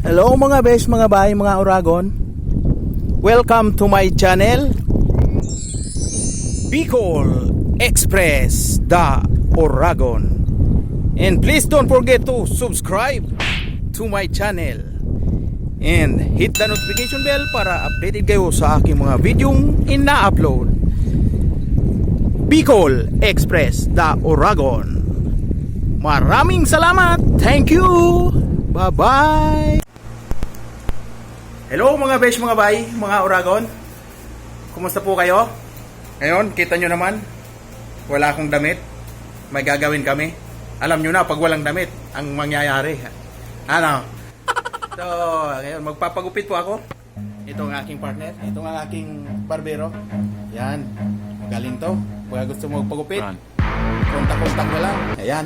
Hello mga besh, mga bay, mga Oragon. Welcome to my channel, Bicol Express the Oragon. And please don't forget to subscribe to my channel and hit the notification bell para updated kayo sa aking mga videong ina-upload. Bicol Express the Oragon. Maraming salamat. Thank you. Bye-bye. Hello mga besh, mga bay, mga Oragon. Kumusta po kayo? Ngayon, kita nyo naman, wala akong damit. May gagawin kami. Alam nyo na, pag walang damit, ang mangyayari. Ano? So, ngayon, magpapagupit po ako. Ito ang aking partner. Ito ang aking barbero. Yan. Magaling to. Kung gusto mo magpagupit, kontak-kontak mo lang. Ayan.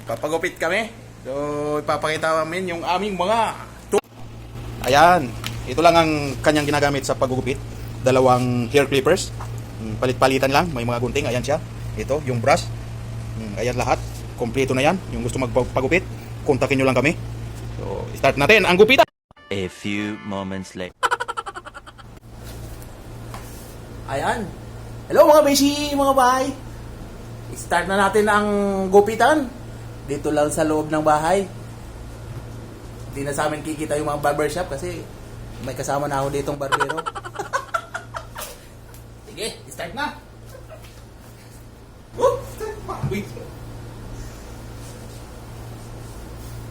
Papagupit kami. So, ipapakita namin yung aming mga ayan, ito lang ang kanyang ginagamit sa paggugupit. Dalawang hair clippers. Palit-palitan lang, may mga gunting. Ayan siya. Ito, yung brush. Ayan lahat. Kompleto na yan. Yung gusto magpagupit, kontakin nyo lang kami. So, start natin ang gupitan. A few moments later. Ayan. Hello mga beshi, mga bay. Start na natin ang gupitan. Dito lang sa loob ng bahay. Hindi na sa amin kikita yung mga barbershop kasi may kasama na ako ditong barbero. Sige, start na. Wait.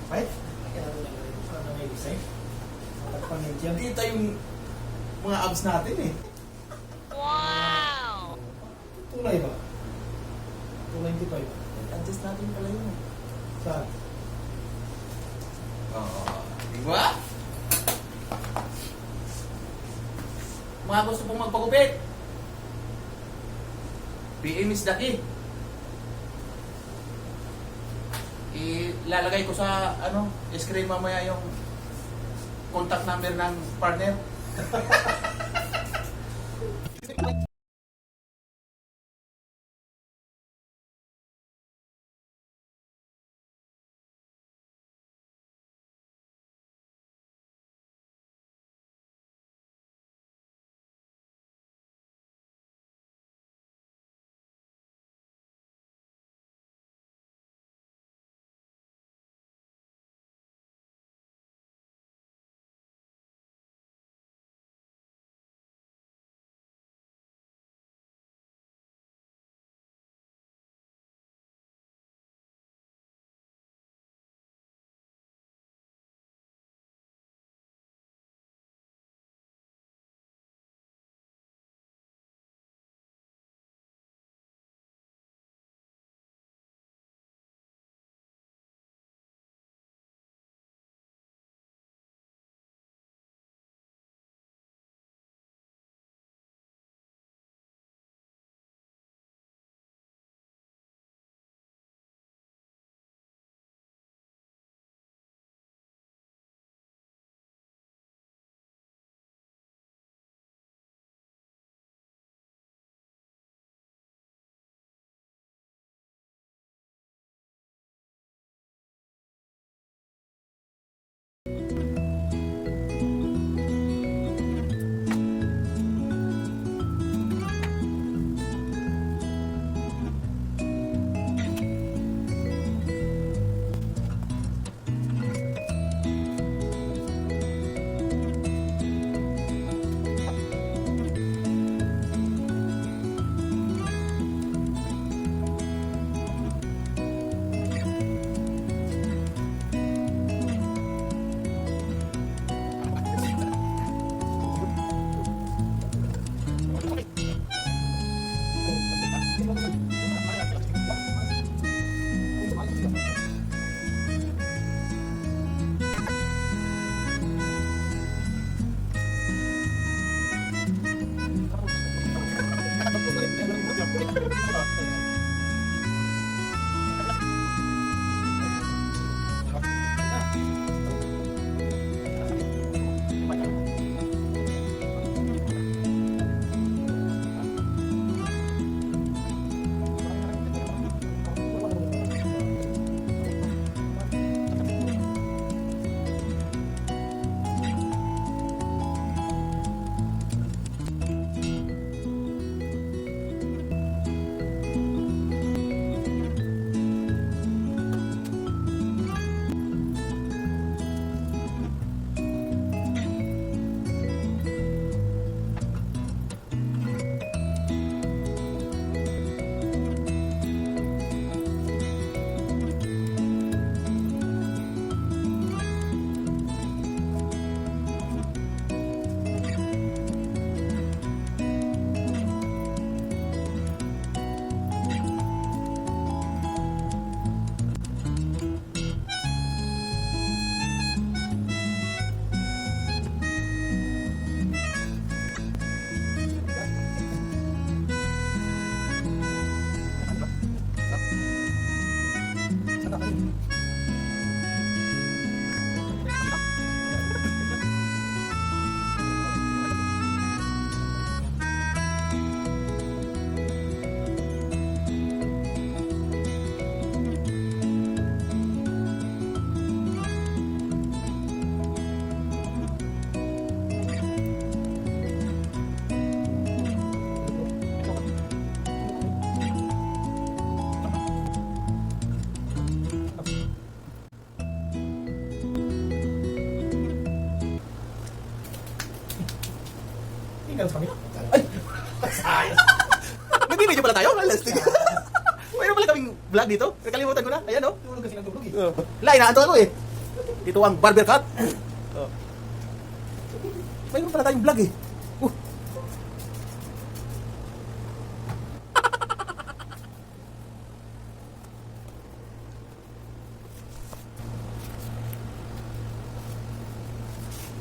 Wait. Kita yung mga abs natin eh. Wow! Tulay ba? 295. Adjust natin pala yun. Saan? Diba? Mga gusto pong magpagupit, PM is the key. Ilalagay ko sa screen mamaya yung contact number ng partner. Tingnan sa kami. Ay! Nagbibideo pala tayo? Lastig. Mayroon pala kaming vlog dito. Nakalimutan ko na. Ayan o. Tulog kasi ng tulog eh. Lai, naanto ako eh. Ito ang barber cut. Mayroon pala tayong vlog eh.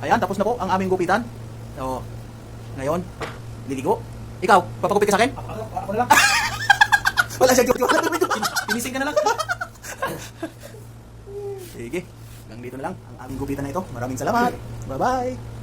Ayan, tapos na po ang aming gupitan. So, ngayon, liligo. Ikaw, papagupit ka sa akin? Ako na lang. Wala siya gupitan. Pinising ka na lang. Sige, hanggang dito na lang ang aming gupitan na ito. Maraming salamat. Bye-bye.